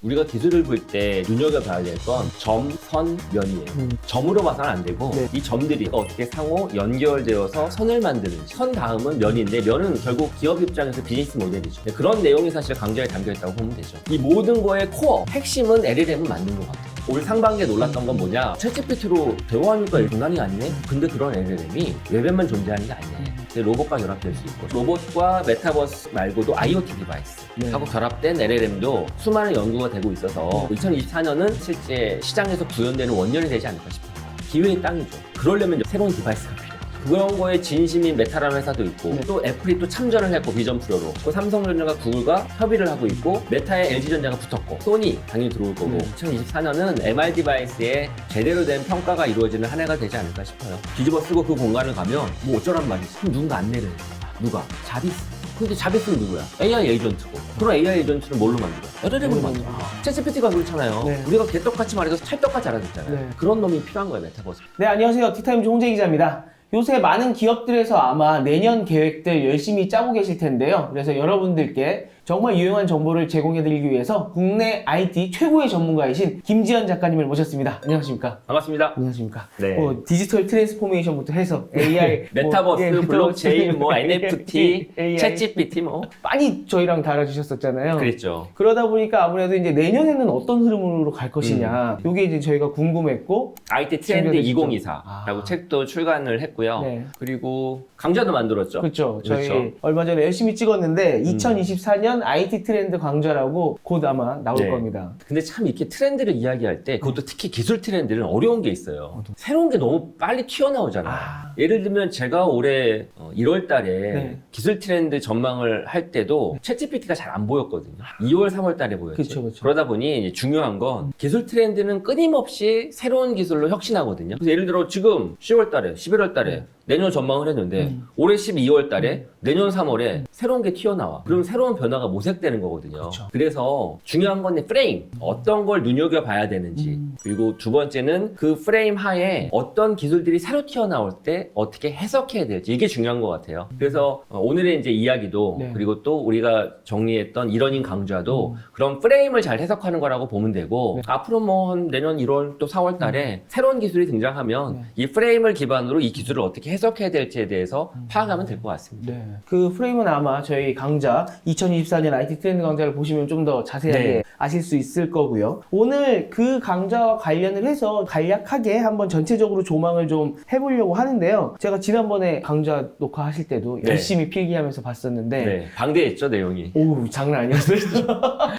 우리가 기술을 볼 때 눈여겨봐야 될 건 점, 선, 면이에요. 점으로 봐서는 안 되고 네. 이 점들이 어떻게 상호 연결되어서 선을 만드는지. 선 다음은 면인데 면은 결국 기업 입장에서 비즈니스 모델이죠. 그런 내용이 사실 강좌에 담겨있다고 보면 되죠. 이 모든 거의 코어, 핵심은 LLM은 맞는 것 같아요. 올 상반기에 놀랐던 건 뭐냐? 챗GPT로 대화하니까 장난이 아니네? 근데 그런 LLM이 웹에만 존재하는 게 아니네. 로봇과 결합될 수 있고 로봇과 메타버스 말고도 IoT 디바이스 하고 결합된 LLM도 수많은 연구가 되고 있어서 2024년은 실제 시장에서 구현되는 원년이 되지 않을까 싶어요. 기회의 땅이죠. 그러려면 새로운 디바이스가 필요해요. 그런 거에 진심인 메타라는 회사도 있고 또 애플이 또 참전을 했고 비전 프로로 또 삼성전자가 구글과 협의를 하고 있고 메타에 LG전자가 붙었고 소니 당연히 들어올 거고 2024년은 MR 디바이스에 제대로 된 평가가 이루어지는 한 해가 되지 않을까 싶어요. 뒤집어 쓰고 그 공간을 가면 뭐 어쩌란 말이지. 그럼 누군가 안 내려요. 누가? 자비스. 근데 자비스는 누구야? AI 에이전트고. 그럼 AI 에이전트는 뭘로 만들어? LLM으로 만들어. 챗GPT가 그렇잖아요. 네. 우리가 개떡같이 말해서 찰떡같이 알아듣잖아요. 네. 그런 놈이 필요한 거예요, 메타버스. 네, 안녕하세요. 티타임즈 홍재 기자입니다. 요새 많은 기업들에서 아마 내년 계획들 열심히 짜고 계실 텐데요. 그래서 여러분들께 정말 유용한 정보를 제공해드리기 위해서 국내 IT 최고의 전문가이신 김지현 작가님을 모셨습니다. 안녕하십니까? 반갑습니다. 안녕하십니까? 네. 디지털 트랜스포메이션부터 해서 AI, 메타버스, 블록체인, NFT, AI. 챗GPT 뭐. 많이 저희랑 달아주셨었잖아요. 그랬죠. 그러다 보니까 아무래도 이제 내년에는 어떤 흐름으로 갈 것이냐. 요게 이제 저희가 궁금했고. IT 트렌드 챙겨드리죠. 2024라고 책도 출간을 했고요. 네. 그리고 강좌도 만들었죠. 그렇죠. 저희 그렇죠. 얼마 전에 열심히 찍었는데 2024년 IT 트렌드 강좌라고 곧 아마 나올 네. 겁니다. 근데 참 이렇게 트렌드를 이야기할 때 그것도 특히 기술 트렌드는 어려운 게 있어요. 새로운 게 너무 빨리 튀어나오잖아요. 예를 들면 제가 올해 1월 달에 네. 기술 트렌드 전망을 할 때도 챗GPT가 잘 안 보였거든요. 2월, 3월 달에 보였죠. 그쵸. 그러다 보니 이제 중요한 건 기술 트렌드는 끊임없이 새로운 기술로 혁신하거든요. 그래서 예를 들어 지금 10월 달에, 11월 달에 내년 전망을 했는데 올해 12월 달에 내년 3월에 새로운 게 튀어나와. 그럼 새로운 변화가 모색되는 거거든요. 그쵸. 그래서 중요한 건 프레임. 어떤 걸 눈여겨봐야 되는지. 그리고 두 번째는 그 프레임 하에 어떤 기술들이 새로 튀어나올 때 어떻게 해석해야 될지. 이게 중요한 것 같아요. 그래서 오늘의 이제 이야기도 네. 그리고 또 우리가 정리했던 이러닝 강좌도 그런 프레임을 잘 해석하는 거라고 보면 되고 앞으로 뭐 한 내년 1월 또 4월 달에 새로운 기술이 등장하면 이 프레임을 기반으로 이 기술을 어떻게 해석해야 될지에 대해서 파악하면 될 것 같습니다. 네. 그 프레임은 아마 저희 강좌 2024년 IT 트렌드 강좌를 보시면 좀 더 자세하게 네. 아실 수 있을 거고요. 오늘 그 강좌와 관련을 해서 간략하게 한번 전체적으로 조망을 좀 해보려고 하는데요. 제가 지난번에 강좌 녹화하실 때도 네. 열심히 필기하면서 봤었는데 네, 방대했죠, 내용이. 오, 장난 아니었어요.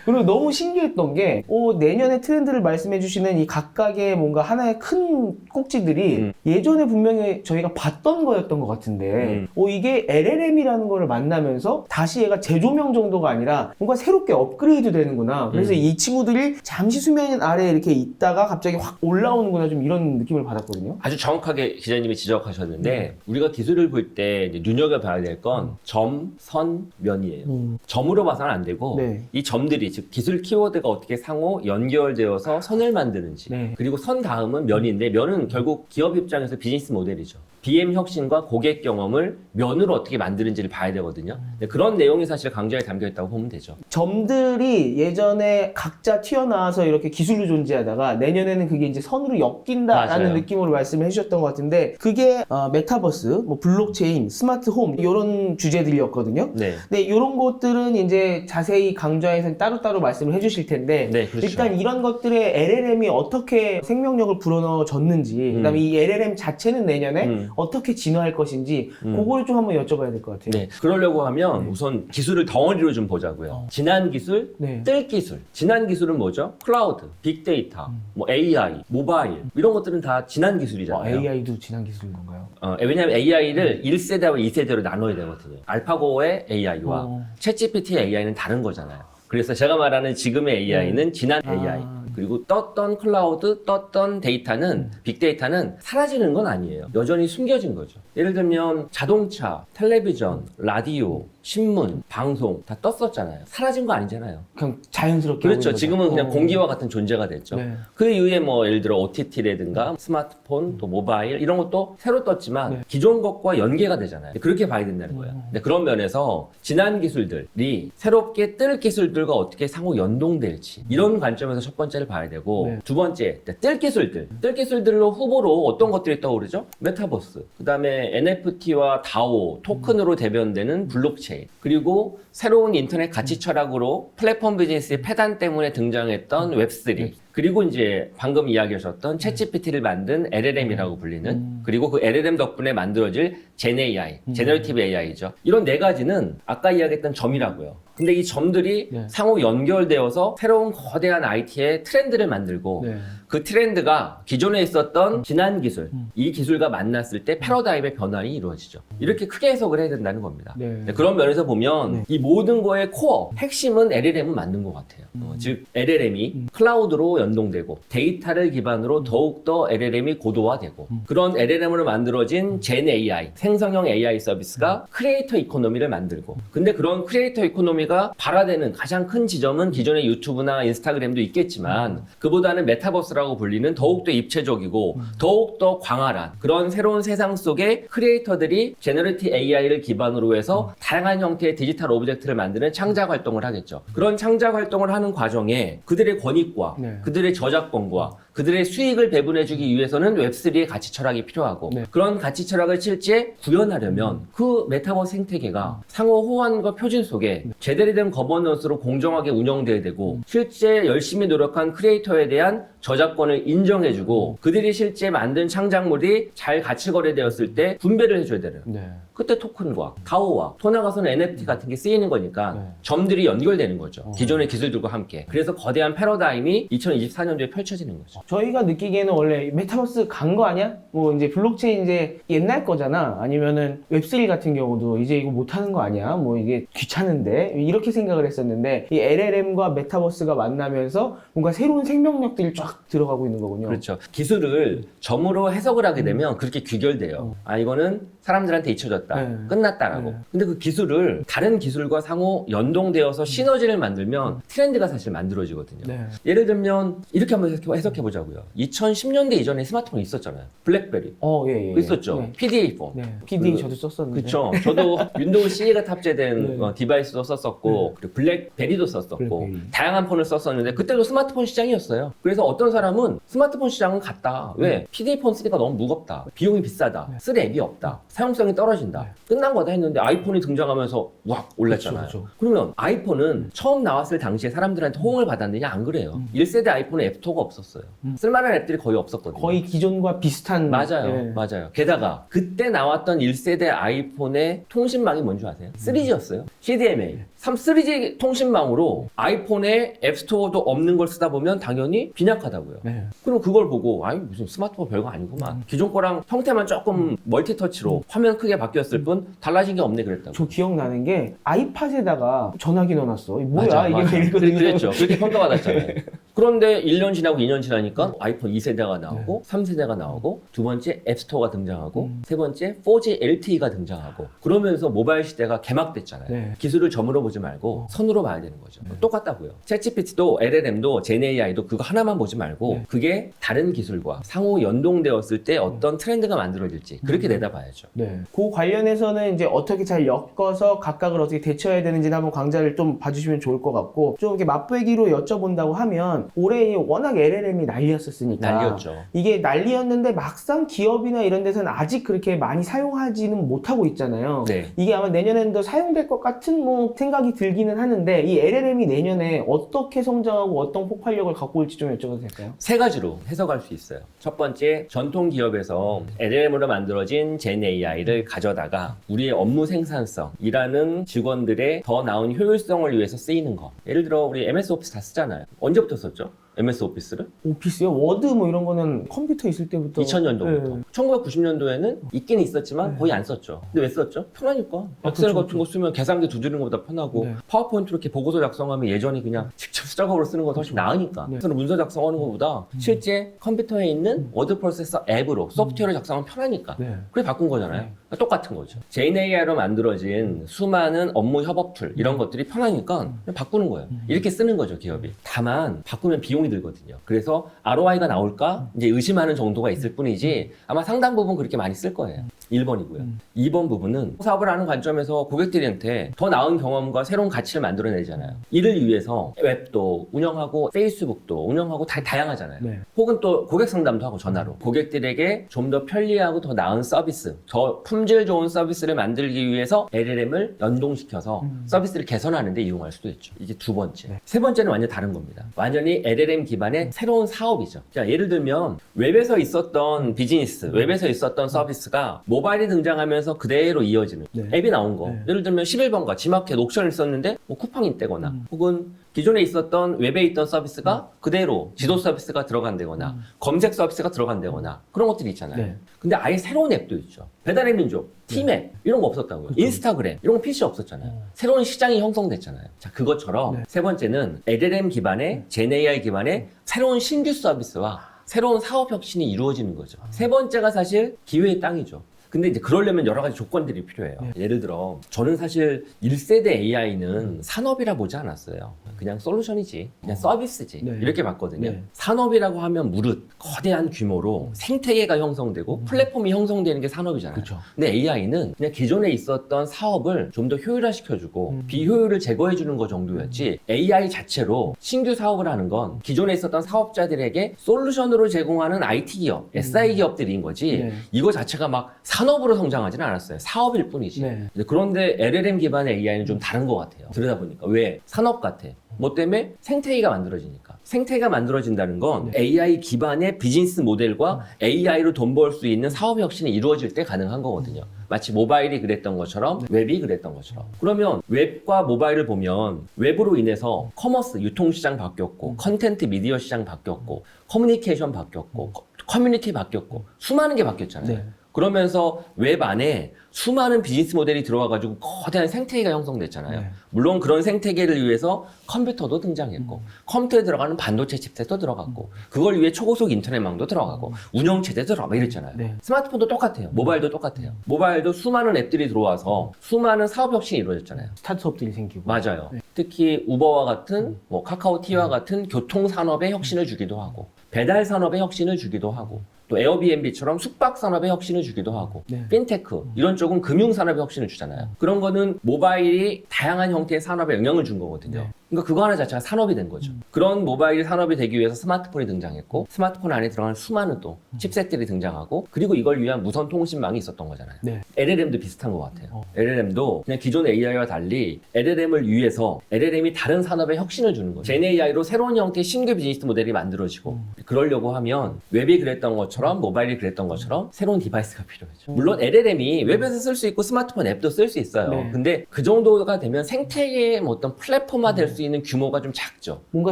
그리고 너무 신기했던 게, 내년의 트렌드를 말씀해 주시는 이 각각의 뭔가 하나의 큰 꼭지들이 예전에 분명히 저희가 봤던 거였던 것 같은데, 이게 LLM이라는 거를 만나면서 다시 얘가 재조명 정도가 아니라 뭔가 새롭게 업그레이드 되는구나. 그래서 이 친구들이 잠시 수면 아래에 이렇게 있다가 갑자기 확 올라오는구나. 좀 이런 느낌을 받았거든요. 아주 정확하게 기자님이 지적하셨는데 우리가 기술을 볼 때 눈여겨봐야 될 건 점, 선, 면이에요. 점으로 봐서는 안 되고 네. 이 점들이 즉 기술 키워드가 어떻게 상호 연결되어서 선을 만드는지 네. 그리고 선 다음은 면인데 면은 결국 기업 입장에서 비즈니스 모델이죠. BM 혁신과 고객 경험을 면으로 어떻게 만드는지를 봐야 되거든요. 그런 내용이 사실 강좌에 담겨있다고 보면 되죠. 점들이 예전에 각자 튀어나와서 이렇게 기술로 존재하다가 내년에는 그게 이제 선으로 엮인다라는 맞아요. 느낌으로 말씀을 해주셨던 것 같은데 그게 메타버스, 뭐 블록체인, 스마트홈 이런 주제들이었거든요. 네. 근데 이런 것들은 이제 자세히 강좌에서 따로따로 말씀을 해주실 텐데 네, 그렇죠. 일단 이런 것들의 LLM이 어떻게 생명력을 불어넣어줬는지 그다음에 이 LLM 자체는 내년에 어떻게 진화할 것인지 그걸 좀 한번 여쭤봐야 될 것 같아요. 네, 그러려고 하면 우선 기술을 덩어리로 좀 보자고요. 지난 기술, 네. 뜰 기술. 지난 기술은 뭐죠? 클라우드, 빅데이터, 뭐 AI, 모바일 이런 것들은 다 지난 기술이잖아요. AI도 지난 기술인 건가요? 왜냐하면 AI를 1세대와 2세대로 나눠야 되거든요. 알파고의 AI와 챗GPT의 AI는 다른 거잖아요. 그래서 제가 말하는 지금의 AI는 지난 AI. 그리고 떴던 클라우드, 떴던 데이터는 빅데이터는 사라지는 건 아니에요. 여전히 숨겨진 거죠. 예를 들면 자동차, 텔레비전, 라디오, 신문, 방송 다 떴었잖아요. 사라진 거 아니잖아요. 그냥 자연스럽게. 그렇죠. 하고 있는 지금은 거죠. 그냥 공기와 같은 존재가 됐죠. 네. 그 이후에 뭐 예를 들어 OTT라든가 스마트폰, 또 모바일 이런 것도 새로 떴지만 네. 기존 것과 연계가 되잖아요. 그렇게 봐야 된다는 거예요. 근데 그런 면에서 지난 기술들이 새롭게 뜰 기술들과 어떻게 상호 연동될지 이런 관점에서 첫 번째를 봐야 되고 네. 두 번째 뜰 기술들로 후보로 어떤 것들이 떠오르죠? 메타버스, 그 다음에 NFT와 DAO, 토큰으로 대변되는 블록체인, 그리고 새로운 인터넷 가치 철학으로 플랫폼 비즈니스의 폐단 때문에 등장했던 웹3, 그리고 이제 방금 이야기하셨던 챗GPT를 만든 LLM이라고 불리는, 그리고 그 LLM 덕분에 만들어질 GenAI, 제너레이티브 AI죠. 이런 네 가지는 아까 이야기했던 점이라고요. 근데 이 점들이 네. 상호 연결되어서 새로운 거대한 IT의 트렌드를 만들고 네. 그 트렌드가 기존에 있었던 지난 기술, 이 기술과 만났을 때 패러다임의 변환이 이루어지죠. 이렇게 크게 해석을 해야 된다는 겁니다. 네. 그런 면에서 보면 네. 이 모든 거의 코어, 핵심은 LLM은 맞는 것 같아요. 즉 LLM이 클라우드로 연동되고 데이터를 기반으로 더욱더 LLM이 고도화되고 그런 LLM으로 만들어진 Gen AI, 생성형 AI 서비스가 크리에이터 이코노미를 만들고, 근데 그런 크리에이터 이코노미가 발화되는 가장 큰 지점은 기존의 유튜브나 인스타그램도 있겠지만 그보다는 메타버스라고 불리는 더욱더 입체적이고 더욱더 광활한 그런 새로운 세상 속에 크리에이터들이 제너레이티브 AI를 기반으로 해서 다양한 형태의 디지털 오브젝트를 만드는 창작 활동을 하겠죠. 그런 창작 활동을 하는 과정에 그들의 권익과 네. 그들의 저작권과 그들의 수익을 배분해주기 위해서는 웹3의 가치 철학이 필요하고, 네. 그런 가치 철학을 실제 구현하려면 그 메타버스 생태계가 상호 호환과 표준 속에 제대로 된 거버넌스로 공정하게 운영돼야 되고, 실제 열심히 노력한 크리에이터에 대한 저작권을 인정해주고 그들이 실제 만든 창작물이 잘 가치 거래되었을 때 분배를 해줘야 되는, 네. 그때 토큰과 다오와 더 나가서는 NFT 같은 게 쓰이는 거니까 네. 점들이 연결되는 거죠. 기존의 기술들과 함께. 그래서 거대한 패러다임이 2024년도에 펼쳐지는 거죠. 저희가 느끼기에는 원래 메타버스 간 거 아니야? 뭐 이제 블록체인 이제 옛날 거잖아. 아니면은 웹3 같은 경우도 이제 이거 못 하는 거 아니야? 뭐 이게 귀찮은데? 이렇게 생각을 했었는데 이 LLM과 메타버스가 만나면서 뭔가 새로운 생명력들이 쫙 들어가고 있는 거군요. 그렇죠. 기술을 점으로 해석을 하게 되면 그렇게 귀결돼요. 아, 이거는 사람들한테 잊혀졌다. 네. 끝났다라고. 네. 근데 그 기술을 다른 기술과 상호 연동되어서 시너지를 만들면 트렌드가 사실 만들어지거든요. 네. 예를 들면 이렇게 한번 해석해 보자고요. 2010년대 이전에 스마트폰이 있었잖아요. 블랙베리. 예. 있었죠. 네. PDA 폰. 네. PD 저도 썼었는데. 그렇죠. 저도 윈도우 CE가 탑재된 네. 디바이스도 썼었고, 그리고 블랙베리도 썼었고, 블랙베리. 다양한 폰을 썼었는데 그때도 스마트폰 시장이었어요. 그래서 어떤 사람은 스마트폰 시장은 갔다. 왜? PDA 폰 쓰기가 너무 무겁다. 비용이 비싸다. 쓸 앱이 없다. 사용성이 떨어진다. 끝난 거다 했는데 아이폰이 등장하면서 왁 올랐잖아요. 그렇죠. 그러면 아이폰은 처음 나왔을 당시에 사람들한테 호응을 받았느냐? 안 그래요. 1세대 아이폰에 앱스토어가 없었어요. 쓸만한 앱들이 거의 없었거든요. 거의 기존과 비슷한. 맞아요. 네. 맞아요. 게다가 그때 나왔던 1세대 아이폰의 통신망이 뭔지 아세요? 3G였어요. CDMA. 3G 통신망으로 아이폰에 앱스토어도 없는 걸 쓰다 보면 당연히 빈약하다고요. 네. 그럼 그걸 보고 아니 무슨 스마트폰 별거 아니구만. 기존 거랑 형태만 조금 멀티터치로 화면 크게 바뀌었을 뿐 달라진 게 없네 그랬다고. 저 기억나는 게 아이팟에다가 전화기 넣어놨어. 뭐야 맞아, 이게 맞아. 이랬거든요. 그랬죠. 그렇게 평가받았잖아요. 그런데 1년 지나고 2년 지나니까 아이폰 2세대가 나오고 3세대가 나오고 두 번째 앱스토어가 등장하고 세 번째 4G LTE가 등장하고 그러면서 모바일 시대가 개막됐잖아요. 네. 기술을 점으로 보지 말고 선으로 봐야 되는 거죠. 똑같다고요. 챗GPT도 LLM도 GenAI도 그거 하나만 보지 말고 그게 다른 기술과 상호 연동되었을 때 어떤 트렌드가 만들어질지 그렇게 내다봐야죠. 네. 그 관련해서는 이제 어떻게 잘 엮어서 각각을 어떻게 대처해야 되는지 한번 강좌를 좀 봐주시면 좋을 것 같고, 좀 이렇게 맛보기로 여쭤본다고 하면 올해 워낙 LLM이 난리였었으니까 난리였죠. 이게 난리였는데 막상 기업이나 이런 데서는 아직 그렇게 많이 사용하지는 못하고 있잖아요. 네. 이게 아마 내년에는 더 사용될 것 같은 뭐 생각이 들기는 하는데 이 LLM이 내년에 어떻게 성장하고 어떤 폭발력을 갖고 올지 좀 여쭤봐도 될까요? 세 가지로 해석할 수 있어요. 첫 번째, 전통 기업에서 LLM으로 만들어진 Gen AI를 가져다가 우리의 업무 생산성, 일하는 직원들의 더 나은 효율성을 위해서 쓰이는 거. 예를 들어 우리 MS 오피스 다 쓰잖아요. 언제부터 썼죠? MS 오피스를? 오피스요? 워드 뭐 이런 거는 컴퓨터 있을 때부터 2000년도부터. 네. 1990년도에는 있긴 있었지만 거의 안 썼죠. 근데 왜 썼죠? 편하니까. 엑셀 그렇죠, 같은 거 쓰면 계산기 두드리는 것보다 편하고 네. 파워포인트로 이렇게 보고서 작성하면 예전에 그냥 직접 수작업으로 쓰는 것보다 훨씬 나으니까. 네. 그래서 문서 작성하는 것보다 실제 컴퓨터에 있는 워드 프로세서 앱으로 소프트웨어를 작성하면 편하니까. 네. 그래 바꾼 거잖아요. 네. 똑같은 거죠. JNAI로 만들어진 수많은 업무 협업 툴 이런 것들이 편하니까 그냥 바꾸는 거예요. 이렇게 쓰는 거죠, 기업이. 다만 바꾸면 비용이 들거든요. 그래서 ROI가 나올까 이제 의심하는 정도가 있을 뿐이지 아마 상당 부분 그렇게 많이 쓸 거예요. 1번이고요. 2번 부분은 사업을 하는 관점에서 고객들한테 더 나은 경험과 새로운 가치를 만들어내잖아요. 이를 위해서 웹도 운영하고 페이스북도 운영하고 다 다양하잖아요. 네. 혹은 또 고객 상담도 하고 전화로 고객들에게 좀 더 편리하고 더 나은 서비스, 더 품질 좋은 서비스를 만들기 위해서 LLM을 연동시켜서 서비스를 개선하는 데 이용할 수도 있죠. 이게 두 번째. 네. 세 번째는 완전 다른 겁니다. 완전히 LLM 기반의 새로운 사업이죠. 자, 예를 들면 웹에서 있었던 비즈니스, 웹에서 있었던 서비스가 모바일이 등장하면서 그대로 이어지는 네. 앱이 나온 거. 네. 예를 들면 11번가 지마켓 옥션을 썼는데 뭐 쿠팡이 떼거나 혹은 기존에 있었던 웹에 있던 서비스가 그대로 지도 서비스가 들어간다거나 검색 서비스가 들어간다거나 그런 것들이 있잖아요. 네. 근데 아예 새로운 앱도 있죠. 배달의 민족, 티맵 이런 거 없었다고요. 그렇죠. 인스타그램 이런 거 PC 없었잖아요. 새로운 시장이 형성됐잖아요. 자, 그것처럼 네. 세 번째는 LLM 기반의 GenAI 기반의 새로운 신규 서비스와 새로운 사업 혁신이 이루어지는 거죠. 세 번째가 사실 기회의 땅이죠. 근데 이제 그러려면 여러 가지 조건들이 필요해요. 예를 들어 저는 사실 1세대 AI는 산업이라 보지 않았어요. 그냥 솔루션이지, 그냥 서비스지 네. 이렇게 봤거든요. 네. 산업이라고 하면 무릇 거대한 규모로 생태계가 형성되고 플랫폼이 형성되는 게 산업이잖아요. 그렇죠. 근데 AI는 그냥 기존에 있었던 사업을 좀 더 효율화시켜주고 비효율을 제거해주는 거 정도였지 AI 자체로 신규 사업을 하는 건 기존에 있었던 사업자들에게 솔루션으로 제공하는 IT 기업, SI 기업들인 거지 네. 이거 자체가 막 산업으로 성장하지는 않았어요. 사업일 뿐이지. 네. 그런데 LLM 기반의 AI는 좀 다른 것 같아요. 들여다보니까. 왜? 산업 같아. 뭐 때문에? 생태계가 만들어지니까. 생태계가 만들어진다는 건 AI 기반의 비즈니스 모델과 AI로 돈 벌 수 있는 사업 혁신이 이루어질 때 가능한 거거든요. 마치 모바일이 그랬던 것처럼 웹이 그랬던 것처럼. 그러면 웹과 모바일을 보면 웹으로 인해서 커머스 유통시장 바뀌었고 컨텐트 미디어 시장 바뀌었고 커뮤니케이션 바뀌었고 커뮤니티 바뀌었고 수많은 게 바뀌었잖아요. 네. 그러면서 웹 안에 수많은 비즈니스 모델이 들어와가지고 거대한 생태계가 형성됐잖아요. 네. 물론 그런 생태계를 위해서 컴퓨터도 등장했고 컴퓨터에 들어가는 반도체 칩셋도 들어갔고 그걸 위해 초고속 인터넷망도 들어가고 운영체제 들어가고 이랬잖아요. 네. 스마트폰도 똑같아요. 모바일도 똑같아요. 모바일도 수많은 앱들이 들어와서 수많은 사업 혁신이 이루어졌잖아요. 스타트업들이 생기고. 맞아요. 네. 특히 우버와 같은 뭐 카카오티와 같은 교통산업에 혁신을 주기도 하고 배달 산업에 혁신을 주기도 하고 또 에어비앤비처럼 숙박 산업에 혁신을 주기도 하고 네. 핀테크 이런 쪽은 금융 산업에 혁신을 주잖아요. 그런 거는 모바일이 다양한 형태의 산업에 영향을 준 거거든요. 네. 그러니까 그거 하나 자체가 산업이 된 거죠. 그런 모바일 산업이 되기 위해서 스마트폰이 등장했고 스마트폰 안에 들어가는 수많은 또 칩셋들이 등장하고 그리고 이걸 위한 무선 통신망이 있었던 거잖아요. 네. LLM도 비슷한 것 같아요. LLM도 그냥 기존 AI와 달리 LLM을 위해서 LLM이 다른 산업에 혁신을 주는 거죠. GenAI로 새로운 형태의 신규 비즈니스 모델이 만들어지고 그러려고 하면 웹이 그랬던 것처럼 모바일이 그랬던 것처럼 새로운 디바이스가 필요하죠. 물론 LLM이 웹에서 쓸 수 있고 스마트폰 앱도 쓸 수 있어요. 네. 근데 그 정도가 되면 생태계의 뭐 어떤 플랫폼화 될 수 있는 규모가 좀 작죠. 뭔가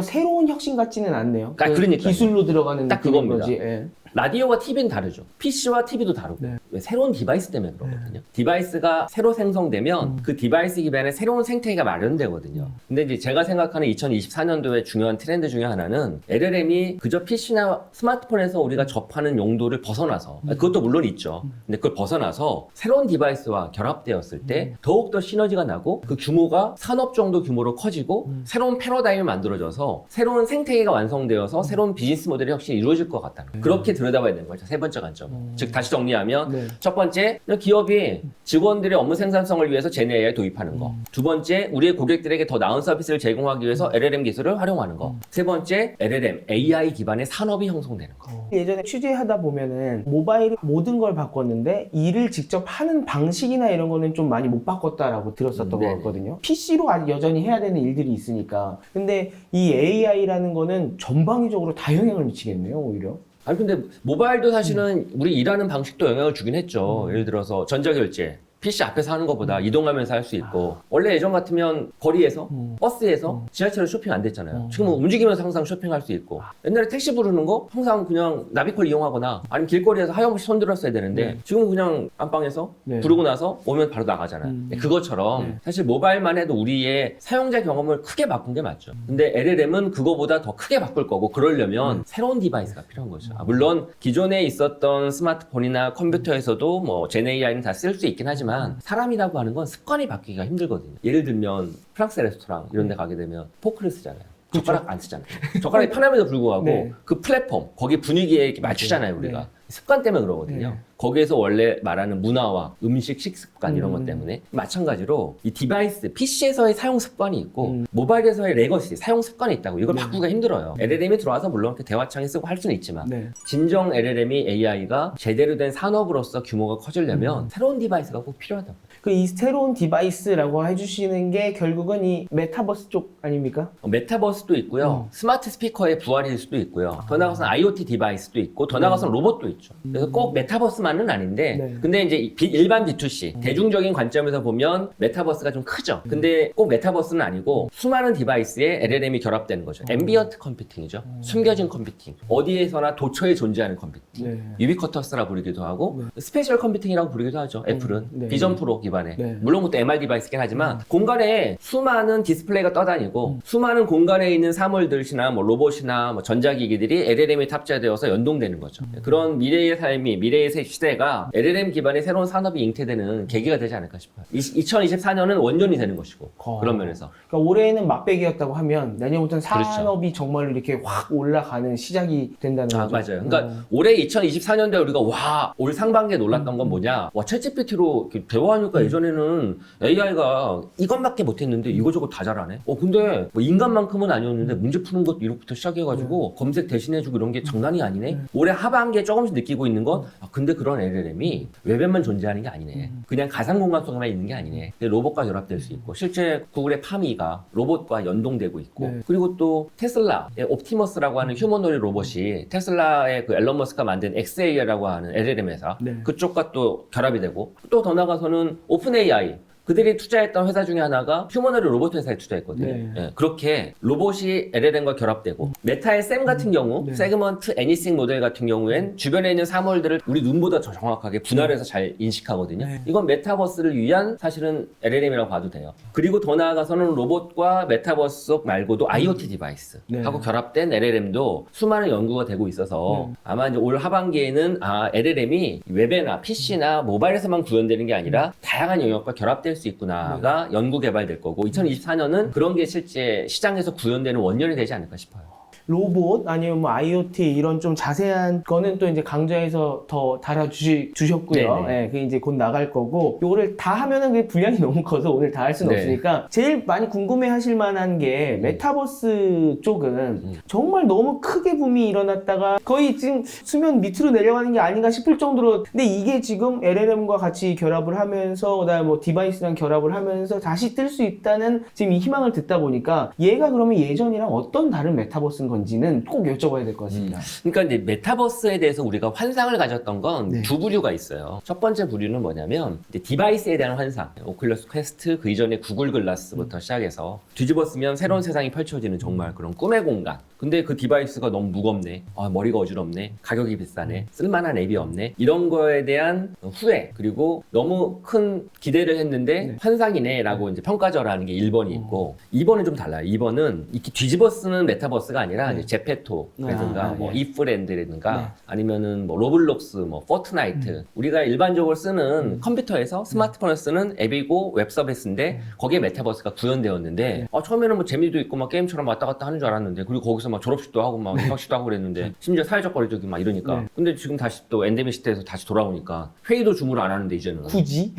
새로운 혁신 같지는 않네요. 그러니까요. 기술로 들어가는 딱 느낌인 그겁니다. 거지. 예. 라디오와 TV는 다르죠. PC와 TV도 다르고. 네. 왜? 새로운 디바이스 때문에 그러거든요. 디바이스가 새로 생성되면 그 디바이스 기반의 새로운 생태계가 마련되거든요. 근데 이제 제가 생각하는 2024년도의 중요한 트렌드 중에 하나는 LLM이 그저 PC나 스마트폰에서 우리가 접하는 용도를 벗어나서 그것도 물론 있죠. 근데 그걸 벗어나서 새로운 디바이스와 결합되었을 때 더욱더 시너지가 나고 그 규모가 산업 정도 규모로 커지고 새로운 패러다임이 만들어져서 새로운 생태계가 완성되어서 새로운 비즈니스 모델의 혁신이 이루어질 것 같다는 거예요. 그렇게 들여다봐야 되는 거죠. 세 번째 관점. 즉 다시 정리하면 네. 첫 번째, 기업이 직원들의 업무 생산성을 위해서 GenAI를 도입하는 거. 두 번째, 우리의 고객들에게 더 나은 서비스를 제공하기 위해서 LLM 기술을 활용하는 거. 세 번째, LLM, AI 기반의 산업이 형성되는 거. 예전에 취재하다 보면은 모바일 모든 걸 바꿨는데 일을 직접 하는 방식이나 이런 거는 좀 많이 못 바꿨다라고 들었었던 것 네네. 같거든요. PC로 아직 여전히 해야 되는 일들이 있으니까. 근데 이 AI라는 거는 전방위적으로 다 영향을 미치겠네요, 오히려. 아니 근데 모바일도 사실은 우리 일하는 방식도 영향을 주긴 했죠. 예를 들어서 전자결제. PC 앞에서 하는 것보다 이동하면서 할 수 있고 원래 예전 같으면 거리에서 버스에서 지하철에 쇼핑 안 됐잖아요. 지금은 움직이면서 항상 쇼핑할 수 있고 옛날에 택시 부르는 거 항상 그냥 나비콜 이용하거나 아니면 길거리에서 하염없이 손 들었어야 되는데 지금은 그냥 안방에서 네. 부르고 나서 오면 바로 나가잖아요. 그것처럼 사실 모바일만 해도 우리의 사용자 경험을 크게 바꾼 게 맞죠. 근데 LLM은 그거보다 더 크게 바꿀 거고 그러려면 새로운 디바이스가 필요한 거죠. 물론 기존에 있었던 스마트폰이나 컴퓨터에서도 뭐 GenAI는 다 쓸 수 있긴 하지만 사람이라고 하는 건 습관이 바뀌기가 힘들거든요. 예를 들면 프랑스 레스토랑 이런 데 가게 되면 포크를 쓰잖아요. 젓가락 안 쓰잖아요. 젓가락이 편함에도 불구하고 네. 그 플랫폼, 거기 분위기에 이렇게 맞추잖아요, 우리가. 네. 습관 때문에 그러거든요. 네. 거기에서 원래 말하는 문화와 음식, 식습관 이런 것 때문에 마찬가지로 이 디바이스, PC에서의 사용 습관이 있고 모바일에서의 레거시, 사용 습관이 있다고 이걸 바꾸기가 힘들어요. LLM이 들어와서 물론 이렇게 대화창에 쓰고 할 수는 있지만 네. 진정 LLM이 AI가 제대로 된 산업으로서 규모가 커지려면 새로운 디바이스가 꼭 필요하다고. 그 이 새로운 디바이스라고 해주시는 게 결국은 이 메타버스 쪽 아닙니까? 메타버스도 있고요. 스마트 스피커의 부활일 수도 있고요. 더 나아가서는 IoT 디바이스도 있고 더 나아가서는 로봇도 있죠. 그래서 꼭 메타버스만은 아닌데 네. 근데 이제 일반 B2C 대중적인 관점에서 보면 메타버스가 좀 크죠. 근데 꼭 메타버스는 아니고 수많은 디바이스에 LLM이 결합되는 거죠. 앰비언트 컴퓨팅이죠. 숨겨진 컴퓨팅. 어디에서나 도처에 존재하는 컴퓨팅. 네. 유비쿼터스라 부르기도 하고 스페셜 컴퓨팅이라고 부르기도 하죠. 애플은 네. 비전 프로 기반에 네. 물론 그것도 MR 디바이스긴 하지만 공간에 수많은 디스플레이가 떠다니고 수많은 공간에 있는 사물들이나 뭐 로봇이나 뭐 전자기기들이 LLM에 탑재되어서 연동되는 거죠. 그런 미래의 삶이 미래의 시대가 LLM 기반의 새로운 산업이 잉태되는 계기가 되지 않을까 싶어요. 2024년은 원년이 되는 것이고 그런 면에서 그러니까 올해는 맛배기였다고 하면 내년부터는 그렇죠. 산업이 정말로 이렇게 확 올라가는 시작이 된다는 거죠. 맞아요. 그러니까 올해 2024년도에 우리가 와, 올 상반기에 놀랐던 건 뭐냐? 와, 챗GPT로 대화하니까 예전에는 AI가 이것밖에 못했는데 이거저거 다 잘하네. 근데 뭐 인간만큼은 아니었는데 문제 푸는 것도 이렇게부터 시작해가지고 검색 대신해주고 이런 게 장난이 아니네. 올해 하반기에 조금씩 느끼고 있는 건 근데 그런 LLM이 웹에만 존재하는 게 아니네. 그냥 가상 공간 속에만 있는 게 아니네. 로봇과 결합될 수 있고 실제 구글의 파미가 로봇과 연동되고 있고 네. 그리고 또 테슬라의 옵티머스라고 하는 휴머노id 로봇이 테슬라의 그 앨런 머스크가 만든 XAI라고 하는 LLM 회사 네. 그쪽과 또 결합이 되고 또 더 나가서는 오픈 AI 그들이 투자했던 회사 중에 하나가 휴머노id 로봇 회사에 투자했거든요. 네. 예, 그렇게 로봇이 LLM과 결합되고 메타의 샘 같은 경우 네. 세그먼트 애니싱 모델 같은 경우엔 주변에 있는 사물들을 우리 눈보다 더 정확하게 분할해서 잘 인식하거든요. 네. 이건 메타버스를 위한 사실은 LLM이라고 봐도 돼요. 그리고 더 나아가서는 로봇과 메타버스 속 말고도 IoT 디바이스 네. 하고 결합된 LLM도 수많은 연구가 되고 있어서 아마 이제 올 하반기에는 LLM이 웹이나 PC나 모바일에서만 구현되는 게 아니라 다양한 영역과 결합될 수 있구나가 연구 개발될 거고 2024년은 그런 게 실제 시장에서 구현되는 원년이 되지 않을까 싶어요. 로봇 아니면 뭐 IoT 이런 좀 자세한 거는 또 이제 강좌에서 더 달아주셨고요. 네네. 예, 그게 이제 곧 나갈 거고 요거를 다 하면은 그게 분량이 너무 커서 오늘 다 할 수는 네. 없으니까 제일 많이 궁금해하실 만한 게 메타버스 쪽은 정말 너무 크게 붐이 일어났다가 거의 지금 수면 밑으로 내려가는 게 아닌가 싶을 정도로 근데 이게 지금 LLM과 같이 결합을 하면서 그다음에 뭐 디바이스랑 결합을 하면서 다시 뜰 수 있다는 지금 이 희망을 듣다 보니까 얘가 그러면 예전이랑 어떤 다른 메타버스인 건지는 꼭 여쭤봐야 될 것 같습니다. 그러니까 이제 메타버스에 대해서 우리가 환상을 가졌던 건 네. 두 부류가 있어요. 첫 번째 부류는 뭐냐면 이제 디바이스에 대한 환상. 오큘러스 퀘스트 그 이전에 구글 글라스부터 시작해서 뒤집어쓰면 새로운 세상이 펼쳐지는 정말 그런 꿈의 공간. 근데 그 디바이스가 너무 무겁네. 머리가 어지럽네. 가격이 비싸네. 쓸만한 앱이 없네. 이런 거에 대한 후회 그리고 너무 큰 기대를 했는데 환상이네 라고 이제 평가절하는 게 1번이 있고 2번은 좀 달라요. 2번은 이렇게 뒤집어쓰는 메타버스가 아니라 이제 제페토라든가 뭐 이프랜드라든가 아니면은 뭐 로블록스, 뭐 포트나이트 우리가 일반적으로 쓰는 컴퓨터에서 스마트폰에서 쓰는 앱이고 웹 서비스인데 거기에 메타버스가 구현되었는데 처음에는 뭐 재미도 있고 막 게임처럼 왔다 갔다 하는 줄 알았는데 그리고 거기서 막 졸업식도 하고 막 입학식도 하고 그랬는데 심지어 사회적 거리두기 막 이러니까 근데 지금 다시 또 엔데믹 시대에서 다시 돌아오니까 회의도 줌으로 안 하는데 이제는 굳이?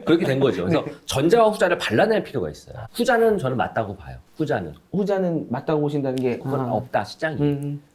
그렇게 된 거죠. 그래서 전자와 후자를 발라낼 필요가 있어요. 후자는 저는 맞다고 봐요. 후자는. 후자는 맞다고 보신다는 게 그건 없다, 시장이.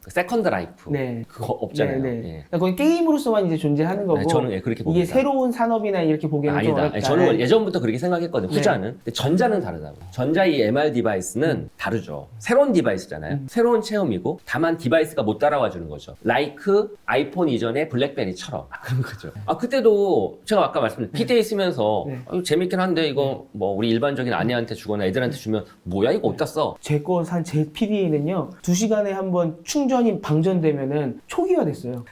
그 세컨드 라이프. 네. 그거 없잖아요. 네, 네. 예. 그러니까 거의 게임으로서만 이제 존재하는 거고. 네, 저는 그렇게 봅니다. 이게 새로운 산업이나 이렇게 보기에는 좀 아니다. 어렵다. 저는 예전부터 그렇게 생각했거든요. 네. 후자는. 근데 전자는 다르다고. 전자 이 MR 디바이스는 다르죠. 새로운 디바이스잖아요. 새로운 체험이고 다만 디바이스가 못 따라와 주는 거죠. 라이크 아이폰 이전의 블랙베리처럼 그런 거죠. 그때도 제가 아까 말씀드린 PDA 쓰면서 네. 재밌긴 한데 이거 뭐 우리 일반적인 아내한테 주거나 애들한테 주면 뭐야 이거 어디다 써? 제 거 산 제 PDA는요 2시간에 한 번 충전이 방전되면은 초기화 됐어요.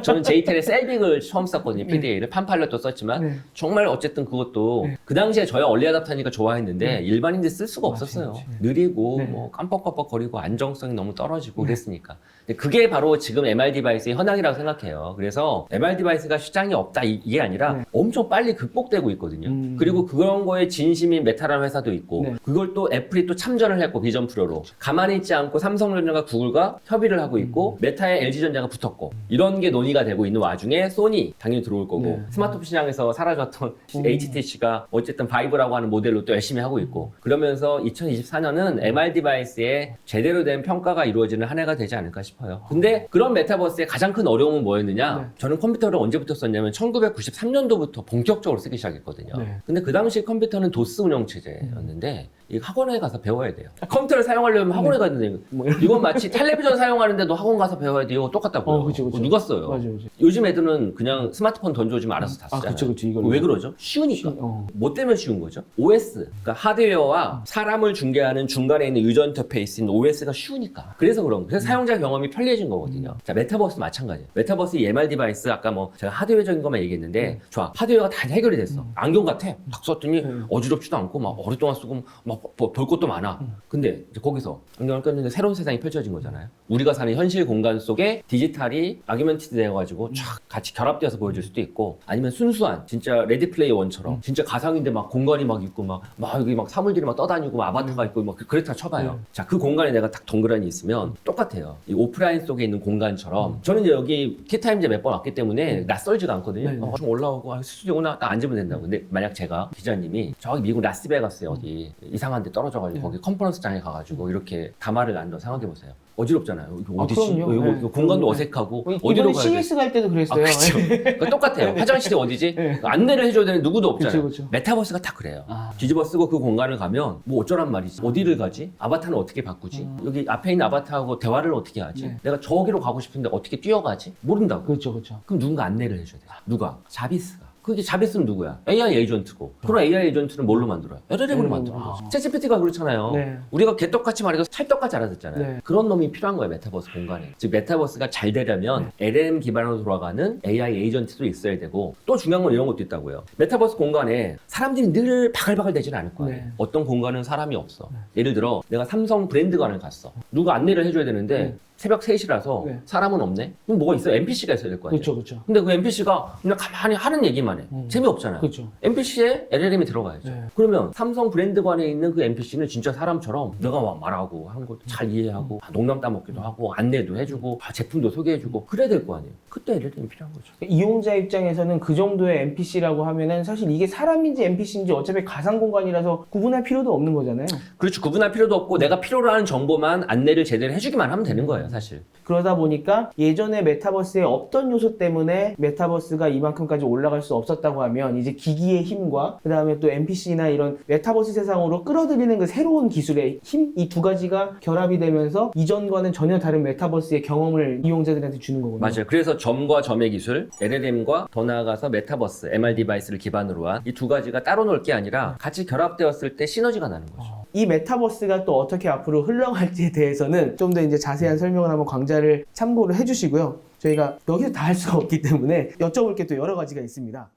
저는 제이텔의 셀빅을 처음 썼거든요. PDA를 판팔렛도 썼지만 네. 정말 어쨌든 그것도 네. 그 당시에 저야 얼리 어답터니까 좋아했는데 일반인들 쓸 수가 맞아요. 없었어요. 맞아요. 느리고 네. 뭐 깜빡깜빡거리고 안정성이 너무 떨어지고 그랬으니까. 근데 그게 바로 지금 MR 디바이스의 현황이라고 생각해요. 그래서 MR 디바이스가 시장이 없다 이게 아니라 네. 엄청 빨리 극복되고 있거든요. 그리고 그런 거에 진심인 메타라는 회사도 있고 네. 그걸 또 애플이 또 참전을 했고 비전 프로로 가만히 있지 않고 삼성전자가 구글과 협의를 하고 있고 메타에 LG전자가 붙었고 이런 게 논의가 되고 있는 와중에 소니 당연히 들어올 거고 네. 스마트폰 시장에서 사라졌던 HTC가 어쨌든 바이브라고 하는 모델로 또 열심히 하고 있고 그러면서 2024년은 MR 디바이스에 제대로 된 평가가 이루어지는 한 해가 되지 않을까 싶어요. 근데 그런 메타버스의 가장 큰 어려움은 뭐였느냐? 네. 저는 컴퓨터를 언제부터 썼냐면 1993년도부터 본격적으로 쓰기 시작했거든요. 네. 근데 그 당시 컴퓨터는 도스 운영체제였는데 이 학원에 가서 배워야 돼요. 컴퓨터를 사용하려면 학원에 가야 되는데 뭐 이건 마치 텔레비전 사용하는데도 학원 가서 배워야 돼요. 똑같다고요. 그쵸. 누가 써요? 맞아요. 요즘 애들은 그냥 스마트폰 던져주면 알아서 다 쓰잖아요. 그쵸. 이걸 왜 그러죠? 쉬우니까. 뭐 때문에 쉬운 거죠? OS, 그러니까 하드웨어와 사람을 중개하는 중간에 있는 유저 인터페이스인 OS가 쉬우니까. 그래서 그런 거예요. 그래서 사용자 경험이 편리해진 거거든요. 자, 메타버스 마찬가지예요. 메타버스 이 MR 디바이스 아까 뭐 제가 하드웨어적인 것만 얘기했는데 좋아. 하드웨어가 다 해결이 됐어. 안경 같아. 딱 썼더니 어지럽지도 않고 막 오랫동안 쓰고 막 볼 것도 많아. 근데 이제 거기서 안경을 꼈는데 새로운 세상이 펼쳐진 거잖아요. 우리가 사는 현실 공간 속에 디지털이 아규멘티드 되어가지고 쫙 같이 결합되어서 보여줄 수도 있고 아니면 순수한 진짜 레디 플레이어 원처럼 진짜 가상인데 막 공간이 막 있고 막 여기 막 사물들이 막 떠다니고 막 아바타가 있고 막 그렇다 쳐봐요. 자, 그 공간에 내가 딱 덩그러니 있으면 똑같아요. 이 오프라인 속에 있는 공간처럼 저는 이제 여기 티타임즈 몇 번 왔기 때문에 낯설지가 않거든요. 좀 올라오고 스튜디오 오나 딱 앉으면 된다고. 근데 만약 제가 기자님이 저기 미국 라스베가스에 어디 이상한 데 떨어져가지고 거기 컨퍼런스장에 가가지고 이렇게 담화를 난다 생각해보세요. 어지럽잖아요. 이거 어디지? 그럼요. 이거 네. 공간도 어색하고 어디로 이번에 가야 돼? CS 갈 때도 그랬어요. 그렇죠. 그러니까 똑같아요. 화장실이 어디지? 안내를 해줘야 되는 누구도 없잖아요. 그쵸. 메타버스가 다 그래요. 뒤집어 쓰고 그 공간을 가면 뭐 어쩌란 말이지? 어디를 가지? 아바타는 어떻게 바꾸지? 여기 앞에 있는 아바타하고 대화를 어떻게 하지? 네. 내가 저기로 가고 싶은데 어떻게 뛰어가지? 모른다고. 그렇죠. 그럼 누군가 안내를 해줘야 돼. 누가? 자비스가. 그게 자비스는 누구야? AI 에이전트고. 그럼 AI 에이전트는 뭘로 만들어요? LLM으로 만드는 거죠. 챗GPT가 그렇잖아요. 네. 우리가 개떡같이 말해서 찰떡같이 알아듣잖아요. 네. 그런 놈이 필요한 거예요, 메타버스 공간에. 즉, 메타버스가 잘 되려면 LLM 기반으로 돌아가는 AI 에이전트도 있어야 되고, 또 중요한 건 이런 것도 있다고요. 메타버스 공간에 사람들이 늘 바글바글 되지는 않을 거예요. 네. 어떤 공간은 사람이 없어. 예를 들어, 내가 삼성 브랜드관을 갔어. 누가 안내를 해줘야 되는데, 새벽 3시라서 네. 사람은 없네? 그럼 뭐가 있어요? NPC가 있어야 될 거 아니에요? 그렇죠. 근데 그 NPC가 그냥 가만히 하는 얘기만 해. 재미없잖아요. 그렇죠. NPC에 LLM이 들어가야죠. 네. 그러면 삼성 브랜드관에 있는 그 NPC는 진짜 사람처럼 내가 막 말하고 하는 것도 잘 이해하고 농담 따먹기도 하고 안내도 해주고 제품도 소개해주고 그래야 될 거 아니에요. 그때 LLM이 필요한 거죠. 이용자 입장에서는 그 정도의 NPC라고 하면은 사실 이게 사람인지 NPC인지 어차피 가상 공간이라서 구분할 필요도 없는 거잖아요. 그렇죠. 구분할 필요도 없고 내가 필요로 하는 정보만 안내를 제대로 해주기만 하면 되는 거예요, 사실. 그러다 보니까 예전에 메타버스에 없던 요소 때문에 메타버스가 이만큼까지 올라갈 수 없었다고 하면 이제 기기의 힘과 그 다음에 또 NPC나 이런 메타버스 세상으로 끌어들이는 그 새로운 기술의 힘, 이 두 가지가 결합이 되면서 이전과는 전혀 다른 메타버스의 경험을 이용자들한테 주는 거거든요. 맞아요. 그래서 점과 점의 기술, LLM과 더 나아가서 메타버스, MR 디바이스를 기반으로 한 이 두 가지가 따로 놀 게 아니라 같이 결합되었을 때 시너지가 나는 거죠. 이 메타버스가 또 어떻게 앞으로 흘러갈지에 대해서는 좀 더 이제 자세한 설명을 한번 강좌를 참고를 해주시고요. 저희가 여기서 다 할 수가 없기 때문에 여쭤볼 게 또 여러 가지가 있습니다.